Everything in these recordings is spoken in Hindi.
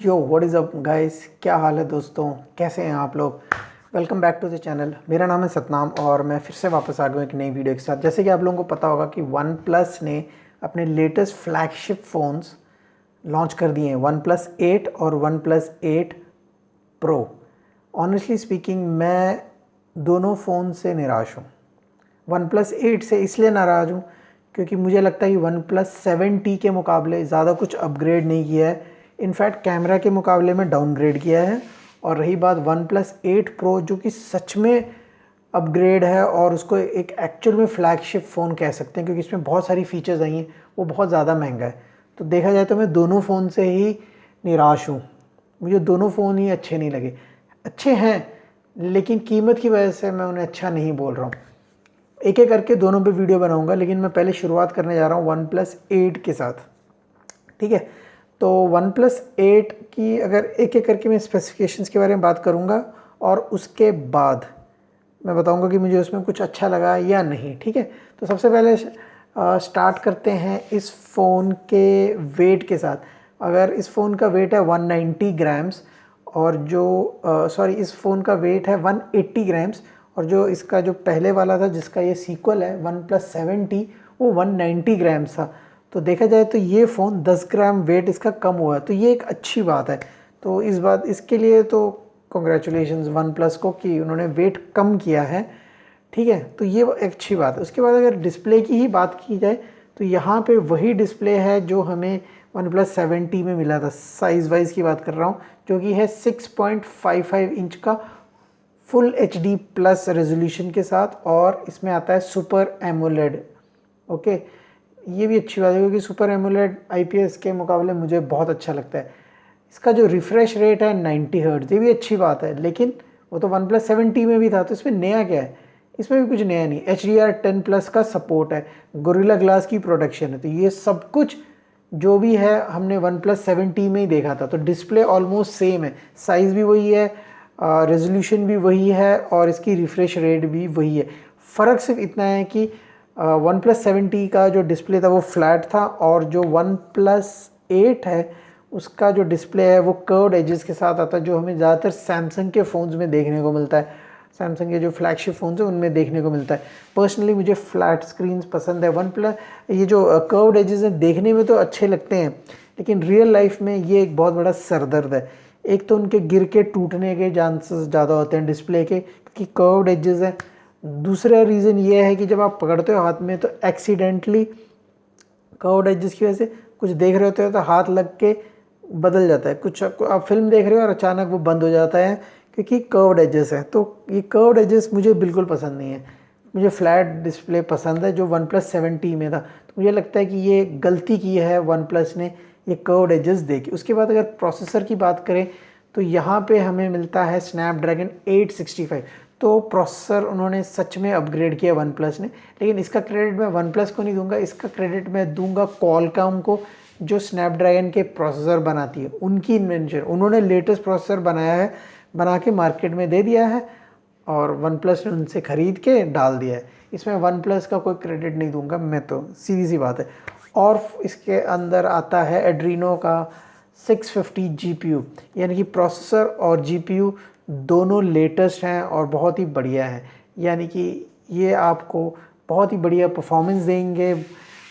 Yo what is up guys, क्या हाल है दोस्तों, कैसे हैं आप लोग। Welcome back to the channel. मेरा नाम है सतनाम और मैं फिर से वापस आ गया एक नई वीडियो के साथ। जैसे कि आप लोगों को पता होगा कि वन प्लस ने अपने लेटेस्ट फ्लैगशिप फ़ोन्स लॉन्च कर दिए हैं, वन प्लस 8 और one plus 8 pro. Honestly speaking मैं दोनों फ़ोन से निराश हूँ। वन प्लस 8 से इसलिए नाराज़ हूँ क्योंकि मुझे लगता है कि वन प्लस 7T के मुकाबले ज़्यादा कुछ अपग्रेड नहीं किया है। इनफैक्ट कैमरा के मुकाबले में डाउनग्रेड किया है। और रही बात वन प्लस 8 प्रो, जो कि सच में अपग्रेड है और उसको एक एक्चुअल में फ्लैगशिप फ़ोन कह सकते हैं क्योंकि इसमें बहुत सारी फीचर्स आई हैं, वो बहुत ज़्यादा महंगा है। तो देखा जाए तो मैं दोनों फ़ोन से ही निराश हूँ। मुझे दोनों फ़ोन ही अच्छे नहीं लगे। अच्छे हैं लेकिन कीमत की वजह से मैं उन्हें अच्छा नहीं बोल रहा हूँ। एक एक करके दोनों पे वीडियो बनाऊंगा, लेकिन मैं पहले शुरुआत करने जा रहा हूँ वन प्लस 8 के साथ। ठीक है, तो वन प्लस 8 की अगर एक एक करके मैं स्पेसिफिकेशंस के बारे में बात करूँगा और उसके बाद मैं बताऊँगा कि मुझे उसमें कुछ अच्छा लगा या नहीं। ठीक है, तो सबसे पहले स्टार्ट करते हैं इस फ़ोन के वेट के साथ। अगर इस फ़ोन का वेट है 190 ग्राम्स और जो इस फ़ोन का वेट है 180 ग्राम्स, और जो इसका जो पहले वाला था जिसका ये सीक्वल है वन प्लस 7T, वो 190 ग्राम्स था। तो देखा जाए तो ये फ़ोन 10 ग्राम वेट इसका कम हुआ है, तो ये एक अच्छी बात है। तो इसके लिए तो कॉन्ग्रेचुलेशंस वन प्लस को कि उन्होंने वेट कम किया है। ठीक है, तो ये एक अच्छी बात है। उसके बाद अगर डिस्प्ले की ही बात की जाए तो यहाँ पे वही डिस्प्ले है जो हमें वन प्लस 7T में मिला था। साइज़ वाइज की बात कर रहा हूँ, जो कि है 6.55 इंच का फुल HD प्लस रेजोल्यूशन के साथ, और इसमें आता है सुपर एमोलेड। ओके, ये भी अच्छी बात है क्योंकि सुपर एमोलेड IPS के मुकाबले मुझे बहुत अच्छा लगता है। इसका जो रिफ़्रेश रेट है 90 हर्ट्ज़, ये भी अच्छी बात है, लेकिन वो तो वन प्लस 7T में भी था। तो इसमें नया क्या है? इसमें भी कुछ नया नहीं। HDR10 प्लस का सपोर्ट है, गोरिल्ला ग्लास की प्रोटेक्शन है। तो ये सब कुछ जो भी है हमने वन प्लस 7T में ही देखा था। तो डिस्प्ले ऑलमोस्ट सेम है, साइज़ भी वही है, रेजोल्यूशन भी वही है और इसकी रिफ़्रेश रेट भी वही है। फ़र्क सिर्फ इतना है कि वन प्लस 7T का जो डिस्प्ले था वो फ्लैट था, और जो वन प्लस 8 है उसका जो डिस्प्ले है वो कर्व्ड एजेस के साथ आता है, जो हमें ज़्यादातर सैमसंग के फ़ोन्स में देखने को मिलता है। सैमसंग के जो फ्लैगशिप फ़ोन्स हैं उनमें देखने को मिलता है। पर्सनली मुझे फ्लैट स्क्रीन्स पसंद है। वन प्लस ये जो कर्व्ड एजेस हैं देखने में तो अच्छे लगते हैं, लेकिन रियल लाइफ में ये एक बहुत बड़ा सरदर्द है। एक तो उनके गिर के टूटने के चांसेस ज़्यादा होते हैं डिस्प्ले के, क्योंकि कर्व्ड एजेस हैं। दूसरा रीज़न ये है कि जब आप पकड़ते हो हाथ में तो एक्सीडेंटली कर्व्ड एजेस की वजह से कुछ देख रहे होते हो तो हाथ लग के बदल जाता है। कुछ आप फिल्म देख रहे हो और अचानक वो बंद हो जाता है क्योंकि कर्व्ड एजेस है। तो ये कर्व्ड एजेस मुझे बिल्कुल पसंद नहीं है। मुझे फ्लैट डिस्प्ले पसंद है जो वन प्लस 7T में था। तो मुझे लगता है कि ये गलती की है वन प्लस ने, ये कर्व्ड एजेस दे के। उसके बाद अगर प्रोसेसर की बात करें तो यहाँ पे हमें मिलता है स्नैपड्रैगन 865। तो प्रोसेसर उन्होंने सच में अपग्रेड किया वन प्लस ने, लेकिन इसका क्रेडिट मैं वन प्लस को नहीं दूंगा, इसका क्रेडिट मैं दूंगा क्वालकॉम को, जो स्नैपड्रैगन के प्रोसेसर बनाती है। उनकी इन्वेंशन, उन्होंने लेटेस्ट प्रोसेसर बनाया है, बना के मार्केट में दे दिया है और वन प्लस ने उनसे ख़रीद के डाल दिया है। इसमें वन प्लस का कोई क्रेडिट नहीं दूंगा मैं, तो सीधी सी बात है। और इसके अंदर आता है एड्रीनो का 650 GPU, यानी कि प्रोसेसर और GPU दोनों लेटेस्ट हैं और बहुत ही बढ़िया हैं। यानी कि ये आपको बहुत ही बढ़िया परफॉर्मेंस देंगे,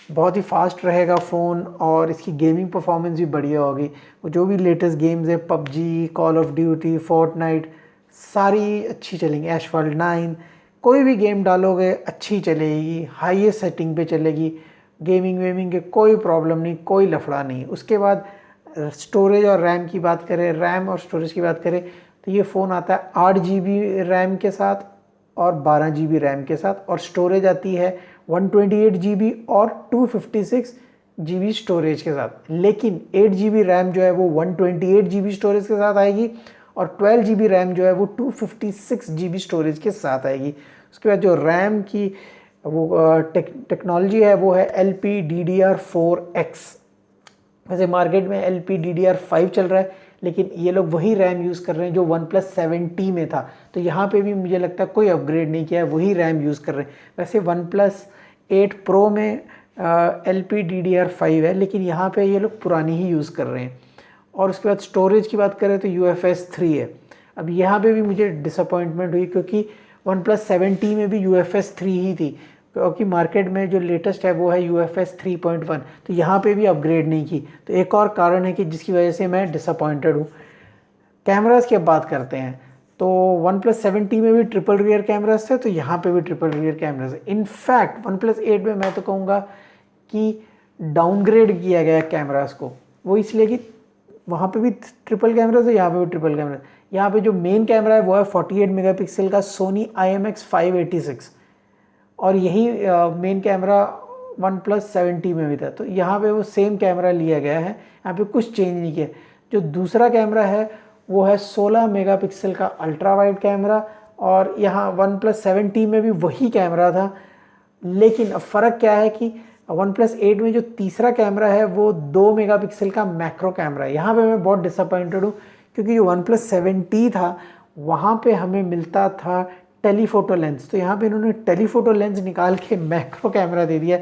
बहुत ही फास्ट रहेगा फ़ोन, और इसकी गेमिंग परफॉर्मेंस भी बढ़िया होगी। जो भी लेटेस्ट गेम्स है, PUBG, Call of Duty, Fortnite, सारी अच्छी चलेंगी। एशफॉल्ट 9, कोई भी गेम डालोगे अच्छी चलेगी, हाईएस्ट सेटिंग पे चलेगी। गेमिंग वेमिंग के कोई प्रॉब्लम नहीं, कोई लफड़ा नहीं। उसके बाद स्टोरेज और रैम की बात करें, रैम और स्टोरेज की बात करें, तो ये फ़ोन आता है 8 GB रैम के साथ और 12 GB रैम के साथ, और स्टोरेज आती है 128 GB और 256 GB स्टोरेज के साथ। लेकिन 8 GB रैम जो है वो 128 GB स्टोरेज के साथ आएगी, और 12 GB रैम जो है वो 256 GB स्टोरेज के साथ आएगी। उसके बाद जो रैम की वो टेक्नोलॉजी है वो है LPDDR4X। वैसे मार्केट में LPDDR5 चल रहा है, लेकिन ये लोग वही रैम यूज़ कर रहे हैं जो वन प्लस 7T में था। तो यहाँ पे भी मुझे लगता है कोई अपग्रेड नहीं किया है, वही रैम यूज़ कर रहे हैं। वैसे वन प्लस 8 प्रो में LPDDR5 है, लेकिन यहाँ पे ये लोग पुरानी ही यूज़ कर रहे हैं। और उसके बाद स्टोरेज की बात करें तो UFS 3 है। अब यहाँ पे भी मुझे डिसअपॉइंटमेंट हुई क्योंकि OnePlus 7T में भी UFS 3 ही थी, क्योंकि मार्केट में जो लेटेस्ट है वो है UFS 3.1, तो यहाँ पे भी अपग्रेड नहीं की। तो एक और कारण है कि जिसकी वजह से मैं डिसअपॉइंटेड हूँ। कैमरास की अब बात करते हैं तो OnePlus 7T में भी ट्रिपल रियर कैमरास थे, तो यहाँ पे भी ट्रिपल रियर कैमरास है। इनफैक्ट OnePlus 8 में मैं तो कहूँगा कि डाउनग्रेड किया गया कैमरास को, वो इसलिए कि वहाँ पे भी ट्रिपल कैमरास है, यहाँ पे भी ट्रिपल कैमरा। यहाँ पे जो मेन कैमरा है वो है 48 मेगापिक्सल का Sony IMX586, और यही मेन कैमरा OnePlus 7T में भी था, तो यहाँ पे वो सेम कैमरा लिया गया है, यहाँ पे कुछ चेंज नहीं किया। जो दूसरा कैमरा है वो है 16 मेगापिक्सल का अल्ट्रा वाइड कैमरा, और यहाँ OnePlus 7T में भी वही कैमरा था, लेकिन अब फ़र्क क्या है कि OnePlus 8 में जो तीसरा कैमरा है वो 2 मेगापिक्सल का मैक्रो कैमरा है। यहाँ पे मैं बहुत डिसअपॉइंटेड हूँ क्योंकि जो OnePlus 7T था वहाँ पे हमें मिलता था टेलीफोटो लेंस, तो यहाँ पे इन्होंने टेलीफोटो लेंस निकाल के मैक्रो कैमरा दे दिया।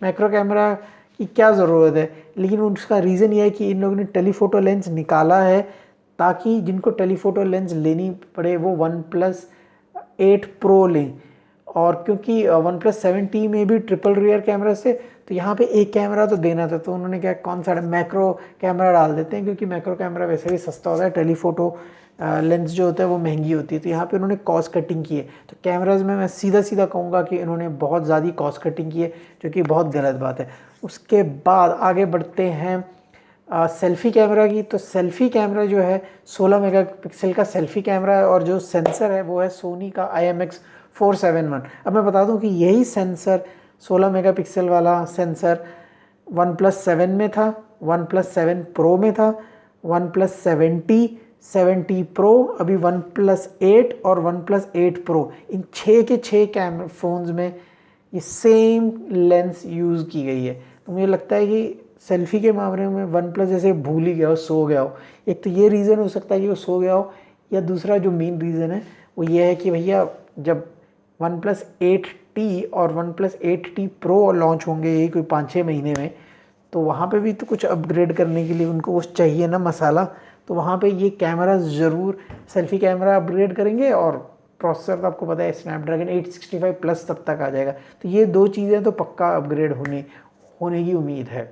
मैक्रो कैमरा की क्या ज़रूरत है, लेकिन उसका रीज़न ये है कि इन लोगों ने टेलीफोटो लेंस निकाला है ताकि जिनको टेलीफोटो लेंस लेनी पड़े वो OnePlus 8 Pro लें। और क्योंकि OnePlus 7T में भी ट्रिपल रियर कैमरा से, तो यहाँ पे एक कैमरा तो देना था, तो उन्होंने क्या कौन सा मैक्रो कैमरा डाल देते हैं, क्योंकि मैक्रो कैमरा वैसे भी सस्ता होता है, टेलीफोटो लेंस जो होता है वो महंगी होती है, तो यहाँ पे उन्होंने कॉस्ट कटिंग की है। तो कैमराज में मैं सीधा सीधा कहूँगा कि इन्होंने बहुत ज़्यादा कॉस्ट कटिंग की है, जो कि बहुत गलत बात है। उसके बाद आगे बढ़ते हैं सेल्फ़ी कैमरा की। तो सेल्फ़ी कैमरा जो है 16 मेगापिक्सल का सेल्फ़ी कैमरा है, और जो सेंसर है वो है सोनी का IMX471। अब मैं बता दूं कि यही सेंसर 16 मेगापिक्सल वाला सेंसर OnePlus 7 में था, OnePlus 7 Pro में था, OnePlus 7T, 7T Pro, अभी OnePlus 8 और OnePlus 8 Pro, इन 6 के 6 कैमरा फ़ोन्स में ये सेम लेंस यूज़ की गई है। तो मुझे लगता है कि सेल्फ़ी के मामले में OnePlus जैसे भूल ही गया हो, सो गया हो। एक तो ये रीज़न हो सकता है कि वो सो गया हो, या दूसरा जो मेन रीज़न है वो ये है कि भैया जब OnePlus 8T और OnePlus 8T Pro लॉन्च होंगे यही कोई 5-6 महीने में, तो वहाँ पे भी तो कुछ अपग्रेड करने के लिए उनको वो चाहिए ना मसाला, तो वहाँ पे ये कैमरा ज़रूर सेल्फ़ी कैमरा अपग्रेड करेंगे, और प्रोसेसर तो आपको पता है स्नैपड्रैगन 865 प्लस तब तक आ जाएगा। तो ये दो चीज़ें तो पक्का अपग्रेड होने की उम्मीद है।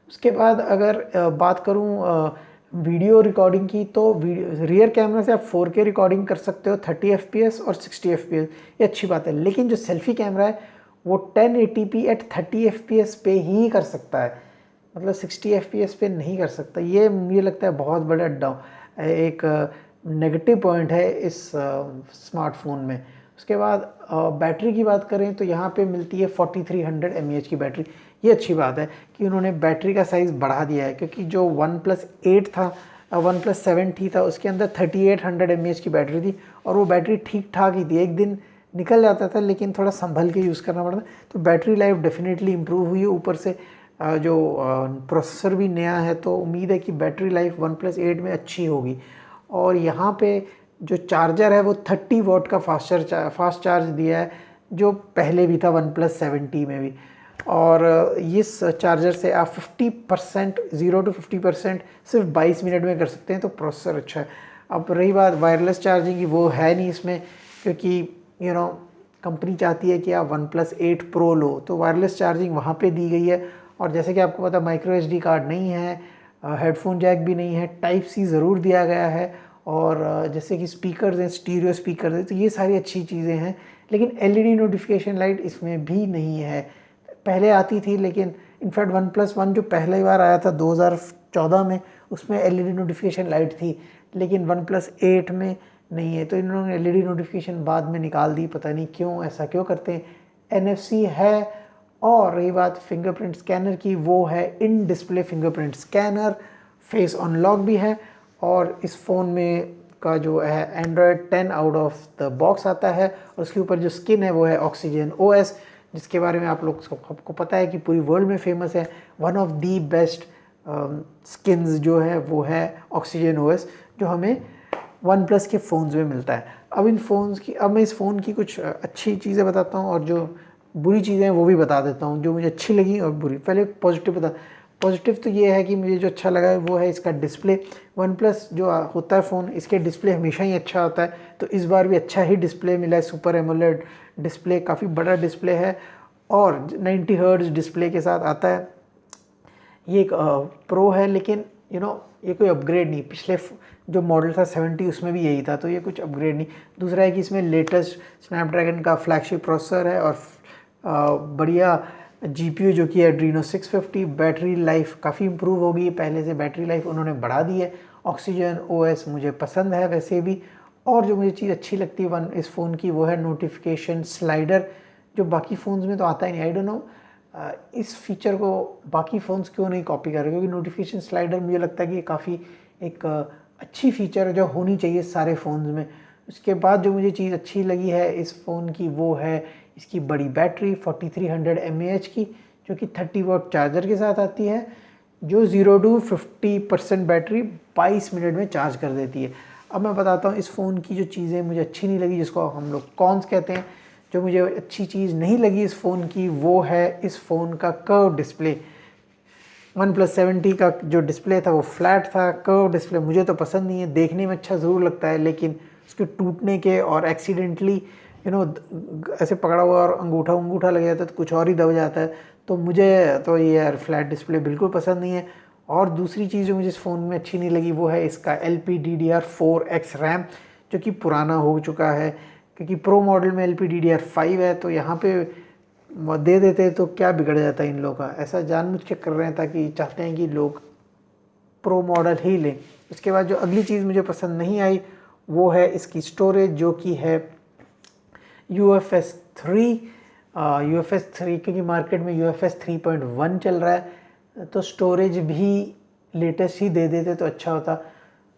उसके बाद अगर बात करूँ वीडियो रिकॉर्डिंग की, तो रियर कैमरा से आप 4K रिकॉर्डिंग कर सकते हो 30 FPS और 60 FPS, ये अच्छी बात है। लेकिन जो सेल्फ़ी कैमरा है वो 1080p एट 30 FPS पे ही कर सकता है, मतलब 60 FPS पे नहीं कर सकता। ये मुझे लगता है बहुत बड़ा एक नेगेटिव पॉइंट है इस स्मार्टफोन में। उसके बाद बैटरी की बात करें तो यहाँ पे मिलती है 4300 mAh की बैटरी। ये अच्छी बात है कि उन्होंने बैटरी का साइज़ बढ़ा दिया है, क्योंकि जो OnePlus 8 था, OnePlus 7T था, उसके अंदर 3800 mAh की बैटरी थी, और वो बैटरी ठीक ठाक ही थी, एक दिन निकल जाता था, लेकिन थोड़ा संभल के यूज़ करना पड़ता। तो बैटरी लाइफ डेफिनेटली इम्प्रूव हुई है। ऊपर से जो प्रोसेसर भी नया है, तो उम्मीद है कि बैटरी लाइफ OnePlus 8 में अच्छी होगी। और यहाँ पे जो चार्जर है वो 30 वॉट का फास्ट चार्ज दिया है, जो पहले भी था OnePlus 7T में भी। और इस चार्जर से आप 50% 0 to 50% सिर्फ 22 मिनट में कर सकते हैं, तो प्रोसेसर अच्छा है। अब रही बात वायरलेस चार्जिंग की, वो है नहीं इसमें, क्योंकि कंपनी चाहती है कि आप OnePlus 8 Pro लो, तो वायरलेस चार्जिंग वहाँ पे दी गई है। और जैसे कि आपको पता माइक्रो SD कार्ड नहीं है, हेडफोन जैक भी नहीं है, टाइप C ज़रूर दिया गया है, और जैसे कि स्पीकर्स हैं, स्टीरियो स्पीकर हैं, तो ये सारी अच्छी चीज़ें हैं। लेकिन LED नोटिफिकेशन लाइट इसमें भी नहीं है, पहले आती थी, लेकिन इनफैक्ट OnePlus 1 जो पहली बार आया था 2014 में, उसमें LED नोटिफिकेशन लाइट थी, लेकिन OnePlus 8 में नहीं है। तो इन्होंने LED नोटिफिकेशन बाद में निकाल दी, पता नहीं क्यों, ऐसा क्यों करते हैं। NFC है, और रही बात फिंगरप्रिंट स्कैनर की, वो है in display fingerprint scanner, face unlock भी है, और इस फ़ोन में का जो है Android 10 out of the box आता है, और उसके ऊपर जो स्किन है वो है Oxygen OS, जिसके बारे में आपको पता है कि पूरी वर्ल्ड में फेमस है। One of the best skins जो है वो है Oxygen OS, जो हमें OnePlus के फ़ोन्स में मिलता है। अब मैं इस फ़ोन की कुछ अच्छी चीज़ें बताता हूँ, और जो बुरी चीज़ें हैं वो भी बता देता हूँ, जो मुझे अच्छी लगी और बुरी। पहले पॉजिटिव पॉजिटिव तो ये है कि मुझे जो अच्छा लगा है वो है इसका डिस्प्ले। वन प्लस जो होता है फ़ोन, इसके डिस्प्ले हमेशा ही अच्छा होता है, तो इस बार भी अच्छा ही डिस्प्ले मिला है। सुपर एमोलेड डिस्प्ले, काफ़ी बड़ा डिस्प्ले है और 90 हर्ट्ज डिस्प्ले के साथ आता है। ये एक प्रो है, लेकिन ये कोई अपग्रेड नहीं। पिछले जो मॉडल था 70 उसमें भी यही था, तो ये कुछ अपग्रेड नहीं। दूसरा है कि इसमें लेटेस्ट स्नैपड्रैगन का फ्लैगशिप प्रोसेसर है और बढ़िया जीपीयू जो कि एड्रीनो 650। बैटरी लाइफ काफ़ी इंप्रूव होगी, पहले से बैटरी लाइफ उन्होंने बढ़ा दी है। ऑक्सीजन ओएस मुझे पसंद है वैसे भी। और जो मुझे चीज़ अच्छी लगती है इस फ़ोन की वो है नोटिफिकेशन स्लाइडर, जो बाकी फ़ोन्स में तो आता ही नहीं। आई डोंट नो इस फीचर को बाकी फ़ोन्स क्यों नहीं कॉपी कर रहे, क्योंकि नोटिफिकेशन स्लाइडर मुझे लगता है कि ये काफ़ी एक अच्छी फीचर है जो होनी चाहिए सारे फ़ोन्स में। उसके बाद जो मुझे चीज़ अच्छी लगी है इस फ़ोन की वो है इसकी बड़ी बैटरी 4300 mAh की, जो कि 30 वाट चार्जर के साथ आती है, जो 0 to 50% बैटरी 22 मिनट में चार्ज कर देती है। अब मैं बताता हूँ इस फ़ोन की जो चीज़ें मुझे अच्छी नहीं लगी, जिसको हम लोग कॉन्स कहते हैं। जो मुझे अच्छी चीज़ नहीं लगी इस फ़ोन की वो है इस फ़ोन का कर्व डिस्प्ले। वन प्लस 70 का जो डिस्प्ले था वो फ्लैट था। कर्व डिस्प्ले मुझे तो पसंद नहीं है, देखने में अच्छा ज़रूर लगता है, लेकिन उसके टूटने के और एक्सीडेंटली ऐसे पकड़ा हुआ और अंगूठा लग जाता है तो कुछ और ही दब जाता है। तो मुझे तो ये यार फ्लैट डिस्प्ले बिल्कुल पसंद नहीं है। और दूसरी चीज़ जो मुझे इस फ़ोन में अच्छी नहीं लगी वो है इसका LPDDR4X रैम, जो कि पुराना हो चुका है, क्योंकि प्रो मॉडल में LPDDR5 है। तो यहाँ पे दे देते तो क्या बिगड़ जाता है इन लोगों का। ऐसा जानबूझ के कर रहे हैं ताकि चाहते हैं कि लोग प्रो मॉडल ही लें। उसके बाद जो अगली चीज़ मुझे पसंद नहीं आई वो है इसकी स्टोरेज, जो कि है UFS 3 क्योंकि मार्केट में UFS 3.1 चल रहा है, तो स्टोरेज भी लेटेस्ट ही दे देते तो अच्छा होता।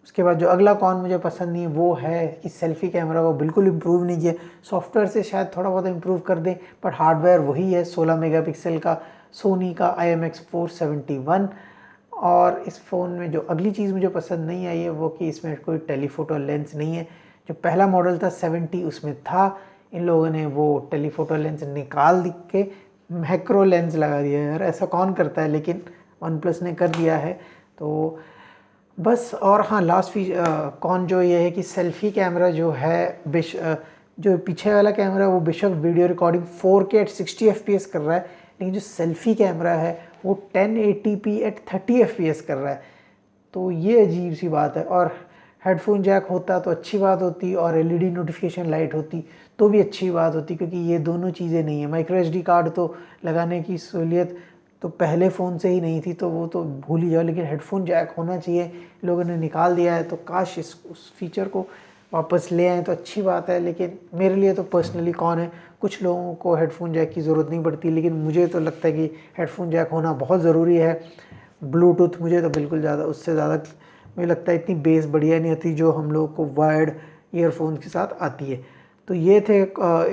उसके बाद जो अगला कॉन मुझे पसंद नहीं वो है कि सेल्फ़ी कैमरा को बिल्कुल इम्प्रूव नहीं किया। सॉफ्टवेयर से शायद थोड़ा बहुत इम्प्रूव कर दें, बट हार्डवेयर वही है 16 मेगापिक्सल का सोनी का IMX471। और इस फ़ोन में जो अगली चीज़ मुझे पसंद नहीं आई है वो कि इसमें कोई टेलीफोटो लेंस नहीं है। जो पहला मॉडल था 70 उसमें था, इन लोगों ने वो टेलीफोटो लेंस निकाल के मैक्रो लेंस लगा दिया है। यार ऐसा कौन करता है, लेकिन वन प्लस ने कर दिया है। तो बस। और हाँ, लास्ट कौन जो ये है कि सेल्फ़ी कैमरा जो है जो पीछे वाला कैमरा है वो बेशक video recording 4K eight 60 FPS कर रहा है, लेकिन जो सेल्फ़ी कैमरा है वो 1080p एट 30 FPS कर रहा है। तो ये अजीब सी बात है। और हेडफोन जैक होता तो अच्छी बात होती, और LED नोटिफिकेशन लाइट होती तो भी अच्छी बात होती, क्योंकि ये दोनों चीज़ें नहीं है। माइक्रो SD कार्ड तो लगाने की सहूलियत तो पहले फ़ोन से ही नहीं थी, तो वो तो भूल ही जाओ, लेकिन हेडफोन जैक होना चाहिए। लोगों ने निकाल दिया है, तो काश उस फीचर को वापस ले आएँ तो अच्छी बात है। लेकिन मेरे लिए तो पर्सनली कौन है, कुछ लोगों को हेडफोन जैक की ज़रूरत नहीं पड़ती, लेकिन मुझे तो लगता है कि हेडफोन जैक होना बहुत ज़रूरी है। ब्लूटूथ मुझे तो बिल्कुल ज़्यादा, उससे ज़्यादा मुझे लगता है इतनी बेस बढ़िया नहीं आती जो हम लोग को वायर्ड ईयरफोन्स के साथ आती है। तो ये थे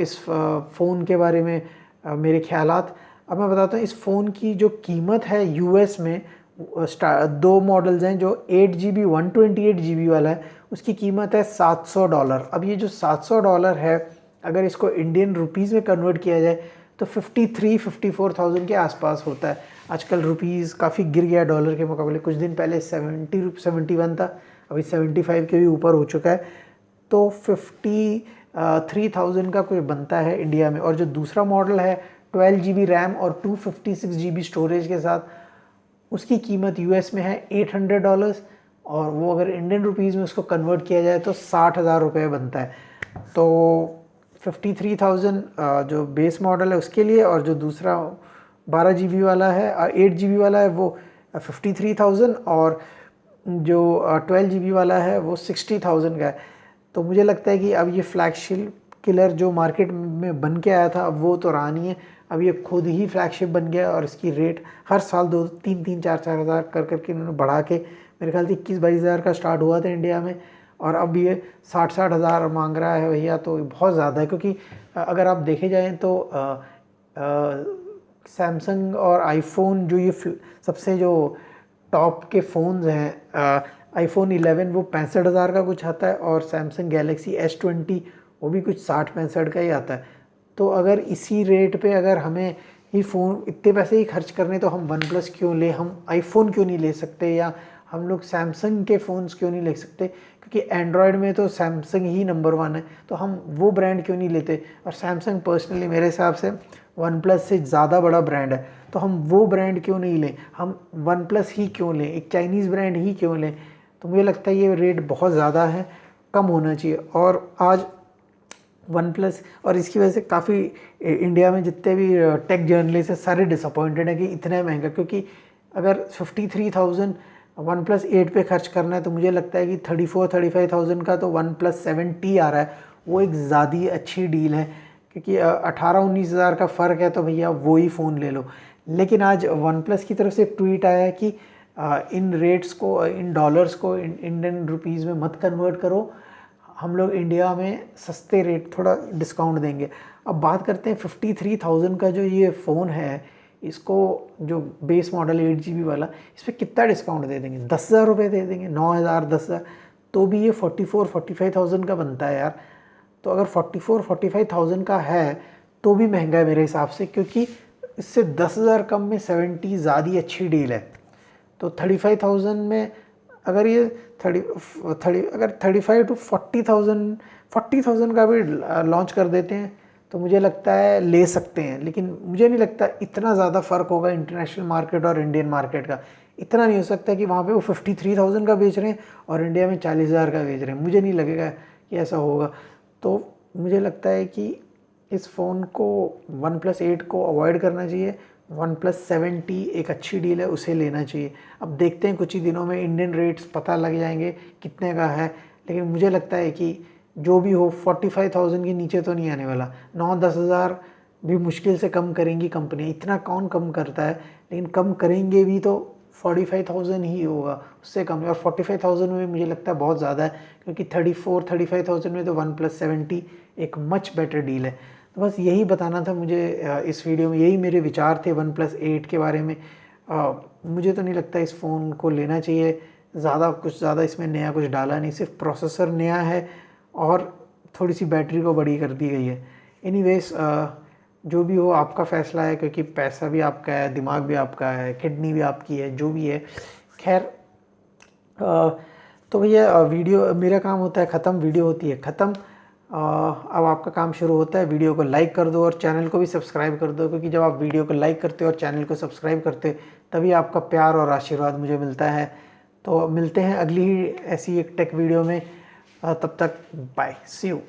इस फ़ोन के बारे में मेरे ख्यालात। अब मैं बताता हूँ इस फ़ोन की जो कीमत है US में। दो मॉडल्स हैं, जो 8GB 128GB वाला है, उसकी कीमत है $700। अब ये जो $700 है, अगर इसको इंडियन रुपीज़ में कन्वर्ट किया जाए तो 53-54,000 के आसपास होता है। आजकल रुपीज़ काफ़ी गिर गया डॉलर के मुकाबले। कुछ दिन पहले 71 था, अभी 75 के भी ऊपर हो चुका है। तो 53,000 का कुछ बनता है इंडिया में। और जो दूसरा मॉडल है 12GB रैम और 256GB स्टोरेज के साथ, उसकी कीमत US में है $800, और वो अगर इंडियन रुपीज़ में उसको कन्वर्ट किया जाए तो 60,000 रुपये बनता है। तो 53,000 जो बेस मॉडल है उसके लिए, और जो दूसरा 12GB वाला है 8GB वाला है वो 53,000, और जो 12GB वाला है वो 60,000 का है। तो मुझे लगता है कि अब ये फ्लैगशिप किलर जो मार्केट में बन के आया था, अब वो तो रहा नहीं है। अब ये खुद ही फ्लैगशिप बन गया, और इसकी रेट हर साल 2-3-4 हज़ार करके इन्होंने बढ़ा के, मेरे ख्याल से 21-22 हज़ार का स्टार्ट हुआ था इंडिया में, और अब ये 60-60 हज़ार मांग रहा है भैया। तो बहुत ज़्यादा है, क्योंकि अगर आप देखे जाएँ तो सैमसंग और आईफोन जो ये सबसे जो टॉप के फ़ोन्स हैं, iPhone 11 वो 65,000 का कुछ आता है, और सैमसंग गैलेक्सी S20 वो भी कुछ 60-65 का ही आता है। तो अगर इसी रेट पे अगर हमें ही फ़ोन, इतने पैसे ही खर्च करने तो हम वन प्लस क्यों लें, हम आईफोन क्यों नहीं ले सकते, या हम लोग सैमसंग के फ़ोन्स क्यों नहीं ले सकते, क्योंकि एंड्रॉयड में तो सैमसंग ही नंबर 1 है, तो हम वो ब्रांड क्यों नहीं लेते। और सैमसंग पर्सनली मेरे हिसाब से वन प्लस से ज़्यादा बड़ा ब्रांड है, तो हम वो ब्रांड क्यों नहीं लें, हम वन प्लस ही क्यों लें, एक चाइनीज़ ब्रांड ही क्यों लें। तो मुझे लगता है ये रेट बहुत ज़्यादा है, कम होना चाहिए। और आज वन प्लस, और इसकी वजह से काफ़ी इंडिया में जितने भी टेक जर्नलिस्ट हैं सारे डिसअपॉइंटेड हैं कि इतना महंगा, क्योंकि अगर 53,000 वन प्लस 8 पे खर्च करना है तो मुझे लगता है कि 34-35,000 का तो वन प्लस 7T आ रहा है, वो एक ज़्यादा अच्छी डील है, क्योंकि 18-19 हज़ार का फ़र्क है, तो भैया वो ही फ़ोन ले लो। लेकिन आज वन प्लस की तरफ से ट्वीट आया है कि इन रेट्स को, इन डॉलर्स को इंडियन रुपीज़ में मत कन्वर्ट करो, हम लोग इंडिया में सस्ते रेट थोड़ा डिस्काउंट देंगे। अब बात करते हैं 53,000 का जो ये फ़ोन है, इसको जो बेस मॉडल 8GB वाला, इस पर कितना डिस्काउंट दे देंगे, 10,000 रुपये दे देंगे, 9,000 10,000, तो भी ये 44-45,000 का बनता है यार। तो अगर 44-45,000 का है तो भी महंगा है मेरे हिसाब से, क्योंकि इससे 10,000 कम में 70 ज़्यादा अच्छी डील है। तो 35,000 में अगर ये 35 to 40,000 का भी लॉन्च कर देते हैं तो मुझे लगता है ले सकते हैं। लेकिन मुझे नहीं लगता इतना ज़्यादा फ़र्क होगा इंटरनेशनल मार्केट और इंडियन मार्केट का। इतना नहीं हो सकता कि वहाँ पे वो 53,000 का बेच रहे हैं और इंडिया में 40,000 का बेच रहे हैं, मुझे नहीं लगेगा कि ऐसा होगा। तो मुझे लगता है कि इस फ़ोन को वन प्लस 8 को अवॉइड करना चाहिए, वन प्लस 7T एक अच्छी डील है, उसे लेना चाहिए। अब देखते हैं कुछ ही दिनों में इंडियन रेट्स पता लग जाएंगे कितने का है, लेकिन मुझे लगता है कि जो भी हो 45,000 के नीचे तो नहीं आने वाला। 9-10 हज़ार भी मुश्किल से कम करेंगी कंपनी, इतना कौन कम करता है, लेकिन कम करेंगे भी तो 45,000 ही होगा, उससे कम। और 45,000 में मुझे लगता है बहुत ज़्यादा है, क्योंकि 34-35,000 में तो वन प्लस 7T एक मच बेटर डील है। तो बस यही बताना था मुझे इस वीडियो में, यही मेरे विचार थे वन प्लस 8 के बारे में। मुझे तो नहीं लगता इस फ़ोन को लेना चाहिए, ज़्यादा इसमें नया कुछ डाला नहीं, सिर्फ प्रोसेसर नया है और थोड़ी सी बैटरी को बड़ी कर दी गई है। एनीवेज जो भी हो आपका फ़ैसला है, क्योंकि पैसा भी आपका है, दिमाग भी आपका है, किडनी भी आपकी है, जो भी है। खैर तो भैया वीडियो, मेरा काम होता है ख़त्म, वीडियो होती है ख़त्म। अब आपका काम शुरू होता है, वीडियो को लाइक कर दो और चैनल को भी सब्सक्राइब कर दो, क्योंकि जब आप वीडियो को लाइक करते हो और चैनल को सब्सक्राइब करते हो तभी आपका प्यार और आशीर्वाद मुझे मिलता है। तो मिलते हैं अगली ही ऐसी एक टेक वीडियो में, तब तक बाय, सी यू।